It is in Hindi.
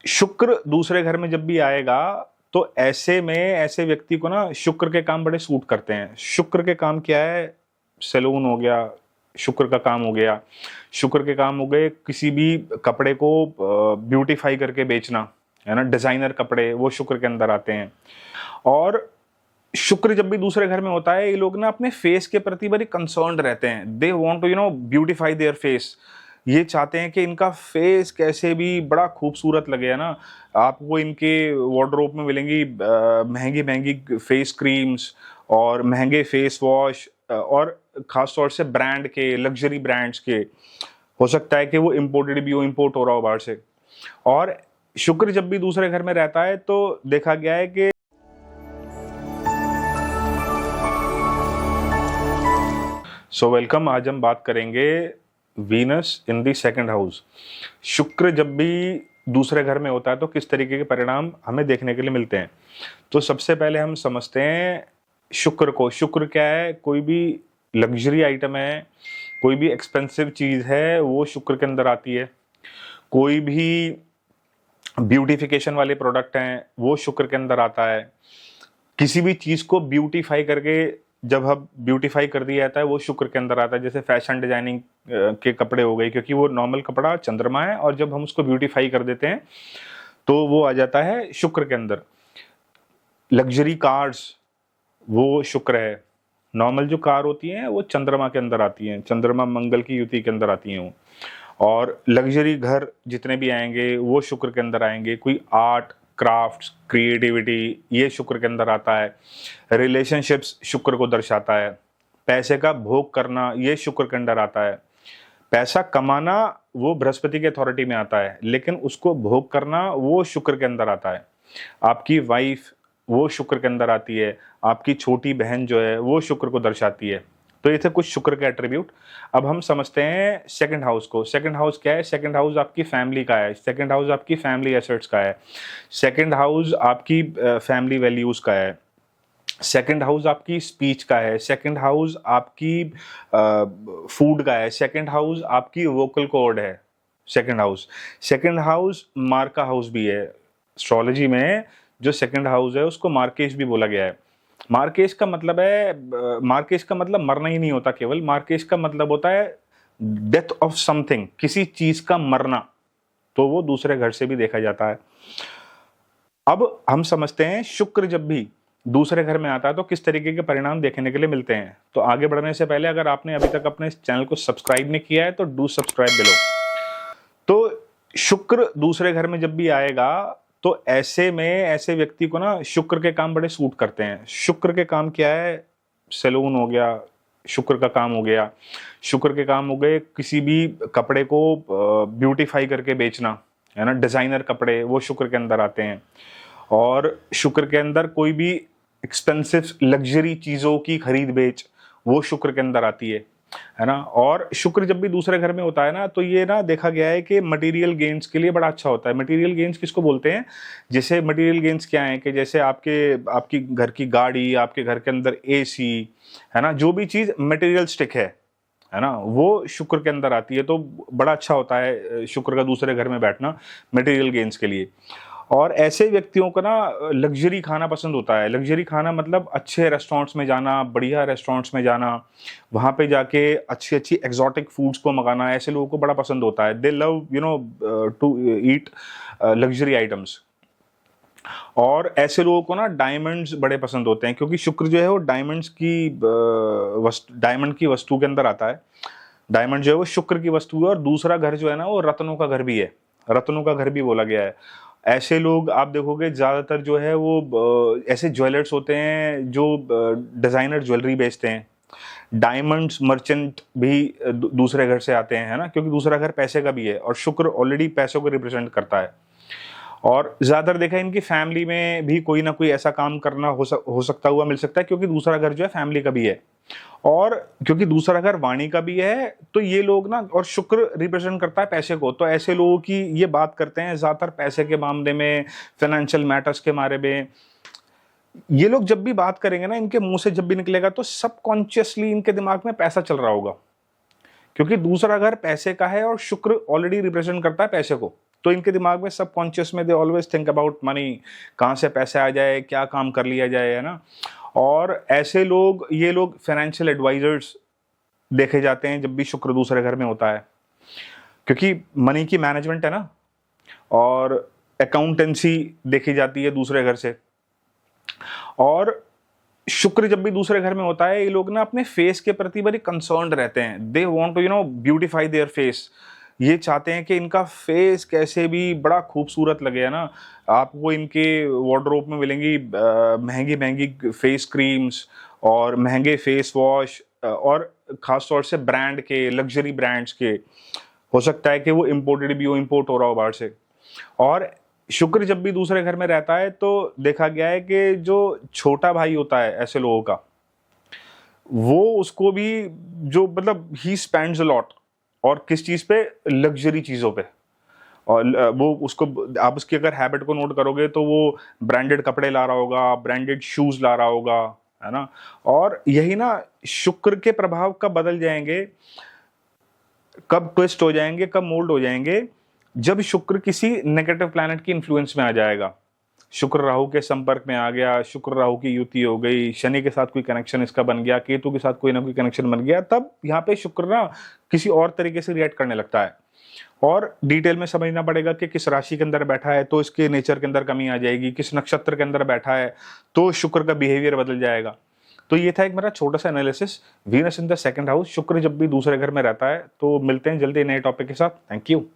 शुक्र दूसरे घर में जब भी आएगा तो ऐसे में ऐसे व्यक्ति को ना शुक्र के काम बड़े सूट करते हैं। शुक्र के काम क्या है? सैलून हो गया, शुक्र का काम हो गया। शुक्र के काम हो गए किसी भी कपड़े को ब्यूटीफाई करके बेचना, है ना, डिजाइनर कपड़े, वो शुक्र के अंदर आते हैं। और शुक्र जब भी दूसरे घर में होता है, ये लोग ना अपने फेस के प्रति बड़ी कंसर्न्ड रहते हैं। They want to beautify their face. ये चाहते हैं कि इनका फेस कैसे भी बड़ा खूबसूरत लगे, है ना। आपको इनके वार्डरोब में मिलेंगी महंगी महंगी फेस क्रीम्स और महंगे फेस वॉश, और खास तौर से ब्रांड के, लग्जरी ब्रांड्स के। हो सकता है कि वो इम्पोर्टेड भी हो, इम्पोर्ट हो रहा हो बाहर से। और शुक्र जब भी दूसरे घर में रहता है तो देखा गया है कि वेलकम। आज हम बात करेंगे Venus in the second house. शुक्र जब भी दूसरे घर में होता है तो किस तरीके के परिणाम हमें देखने के लिए मिलते हैं। तो सबसे पहले हम समझते हैं शुक्र को। शुक्र क्या है? कोई भी लग्जरी आइटम है, कोई भी एक्सपेंसिव चीज है, वो शुक्र के अंदर आती है। कोई भी ब्यूटिफिकेशन वाले प्रोडक्ट हैं, वो शुक्र के अंदर आता है। किसी भी चीज को ब्यूटीफाई करके जब हम ब्यूटीफाई कर दिया जाता है, वो शुक्र के अंदर आता है। जैसे फैशन डिजाइनिंग के कपड़े हो गए, क्योंकि वो नॉर्मल कपड़ा चंद्रमा है, और जब हम उसको ब्यूटीफाई कर देते हैं तो वो आ जाता है शुक्र के अंदर। लग्जरी कार्स, वो शुक्र है। नॉर्मल जो कार होती हैं वो चंद्रमा के अंदर आती हैं, चंद्रमा मंगल की युति के अंदर आती हैं वो। और लग्जरी घर जितने भी आएंगे वो शुक्र के अंदर आएंगे। कोई आर्ट, क्राफ्ट्स, क्रिएटिविटी, ये शुक्र के अंदर आता है। रिलेशनशिप्स शुक्र को दर्शाता है। पैसे का भोग करना, ये शुक्र के अंदर आता है। पैसा कमाना वो बृहस्पति के अथॉरिटी में आता है, लेकिन उसको भोग करना वो शुक्र के अंदर आता है। आपकी वाइफ, वो शुक्र के अंदर आती है। आपकी छोटी बहन जो है वो शुक्र को दर्शाती है। तो ये थे कुछ शुक्र के एट्रीब्यूट। अब हम समझते हैं सेकंड हाउस को। सेकंड हाउस क्या है? सेकंड हाउस आपकी फैमिली का है। सेकंड हाउस आपकी फैमिली एसेट्स का है। सेकंड हाउस आपकी फैमिली वैल्यूज का है। सेकंड हाउस आपकी स्पीच का है। सेकंड हाउस आपकी फूड का है। सेकंड हाउस आपकी वोकल कॉर्ड है। सेकंड हाउस मार्का हाउस भी है। एस्ट्रोलॉजी में जो सेकंड हाउस है उसको मार्केश भी बोला गया है। मार्केश का मतलब है, मार्केश का मतलब मरना ही नहीं होता केवल। मार्केश का मतलब होता है डेथ ऑफ समथिंग, किसी चीज का मरना। तो वो दूसरे घर से भी देखा जाता है। अब हम समझते हैं शुक्र जब भी दूसरे घर में आता है तो किस तरीके के परिणाम देखने के लिए मिलते हैं। तो आगे बढ़ने से पहले अगर आपने अभी तक अपने चैनल को सब्सक्राइब नहीं किया है तो डू सब्सक्राइब बिलो। तो शुक्र दूसरे घर में जब भी आएगा तो ऐसे में ऐसे व्यक्ति को ना शुक्र के काम बड़े सूट करते हैं। शुक्र के काम क्या है? सैलून हो गया, शुक्र का काम हो गया। शुक्र के काम हो गए किसी भी कपड़े को ब्यूटीफाई करके बेचना, है ना, डिजाइनर कपड़े, वो शुक्र के अंदर आते हैं। और शुक्र के अंदर कोई भी एक्सपेंसिव लग्जरी चीजों की खरीद बेच, वो शुक्र के अंदर आती है ना। और शुक्र जब भी दूसरे घर में होता है ना तो ये ना देखा गया है कि मटेरियल गेन्स के लिए बड़ा अच्छा होता है। मटेरियल गेन्स किसको बोलते हैं? जैसे मटेरियल गेन्स क्या है कि जैसे आपकी घर की गाड़ी, आपके घर के अंदर एसी, है ना, जो भी चीज मटेरियलिस्टिक है ना, वो शुक्र के अंदर आती है। तो बड़ा अच्छा होता है शुक्र का दूसरे घर में बैठना मटेरियल गेन्स के लिए। और ऐसे व्यक्तियों को ना लग्जरी खाना पसंद होता है। लग्जरी खाना मतलब अच्छे रेस्टोरेंट्स में जाना, बढ़िया रेस्टोरेंट्स में जाना, वहाँ पे जाके अच्छी अच्छी एग्जॉटिक फूड्स को मंगाना, ऐसे लोगों को बड़ा पसंद होता है। They love to eat luxury items. और ऐसे लोगों को ना डायमंड्स बड़े पसंद होते हैं, क्योंकि शुक्र जो है वो डायमंड की वस्तु के अंदर आता है। डायमंड जो है वो शुक्र की वस्तु है। और दूसरा घर जो है ना वो रत्नों का घर भी है। रत्नों का घर भी बोला गया है। ऐसे लोग आप देखोगे ज्यादातर जो है वो ऐसे ज्वेलर्स होते हैं जो डिजाइनर ज्वेलरी बेचते हैं। डायमंड्स मर्चेंट भी दूसरे घर से आते हैं, है ना, क्योंकि दूसरा घर पैसे का भी है और शुक्र ऑलरेडी पैसों को रिप्रेजेंट करता है। और ज्यादातर देखा है इनकी फैमिली में भी कोई ना कोई ऐसा काम करना हो सकता हुआ मिल सकता है, क्योंकि दूसरा घर जो है फैमिली का भी है। और क्योंकि दूसरा घर वाणी का भी है तो ये लोग ना, और शुक्र रिप्रेजेंट करता है पैसे को, तो ऐसे लोगों की ये बात करते हैं ज्यादातर पैसे के मामले में, फाइनेंशियल मैटर्स के बारे में। ये लोग जब भी बात करेंगे ना, इनके मुंह से जब भी निकलेगा तो सबकॉन्शियसली इनके दिमाग में पैसा चल रहा होगा, क्योंकि दूसरा घर पैसे का है और शुक्र ऑलरेडी रिप्रेजेंट करता है पैसे को। तो इनके दिमाग में सबकॉन्शियस में they always think about money, कहाँ से पैसे आ जाए, क्या काम कर लिया जाए, है ना। और ऐसे लोग, ये लोग फाइनेंशियल एडवाइजर्स देखे जाते हैं जब भी शुक्र दूसरे घर में होता है, क्योंकि मनी की मैनेजमेंट है ना, और अकाउंटेंसी देखी जाती है दूसरे घर से। और शुक्र जब भी दूसरे घर में होता है, ये लोग ना अपने फेस के प्रति बड़ी कंसर्न्ड रहते हैं। They want to beautify their face. ये चाहते हैं कि इनका फेस कैसे भी बड़ा खूबसूरत लगे, है ना। आपको इनके वार्डरोब में मिलेंगी महंगी महंगी फेस क्रीम्स और महंगे फेस वॉश, और खास तौर से ब्रांड के, लग्जरी ब्रांड्स के। हो सकता है कि वो इम्पोर्टेड भी हो, इम्पोर्ट हो रहा हो बाहर से। और शुक्र जब भी दूसरे घर में रहता है तो देखा गया है कि जो छोटा भाई होता है ऐसे लोगों का, वो उसको भी जो मतलब ही स्पेंड्स अ लॉट, और किस चीज पे, लग्जरी चीजों पे। और वो उसको, आप उसकी अगर हैबिट को नोट करोगे तो वो ब्रांडेड कपड़े ला रहा होगा, ब्रांडेड शूज ला रहा होगा, है ना। और यही ना, शुक्र के प्रभाव कब बदल जाएंगे, कब ट्विस्ट हो जाएंगे, कब मोल्ड हो जाएंगे, जब शुक्र किसी नेगेटिव प्लैनेट की इन्फ्लुएंस में आ जाएगा। शुक्र राहु के संपर्क में आ गया, शुक्र राहु की युति हो गई, शनि के साथ कोई कनेक्शन इसका बन गया, केतु के साथ कोई ना कोई कनेक्शन बन गया, तब यहाँ पे शुक्र ना किसी और तरीके से रिएक्ट करने लगता है। और डिटेल में समझना पड़ेगा कि किस राशि के अंदर बैठा है तो इसके नेचर के अंदर कमी आ जाएगी, किस नक्षत्र के अंदर बैठा है तो शुक्र का बिहेवियर बदल जाएगा। तो ये था एक मेरा छोटा सा analysis, Venus in the second house, शुक्र जब भी दूसरे घर में रहता है। तो मिलते हैं जल्दी नए टॉपिक के साथ। Thank you.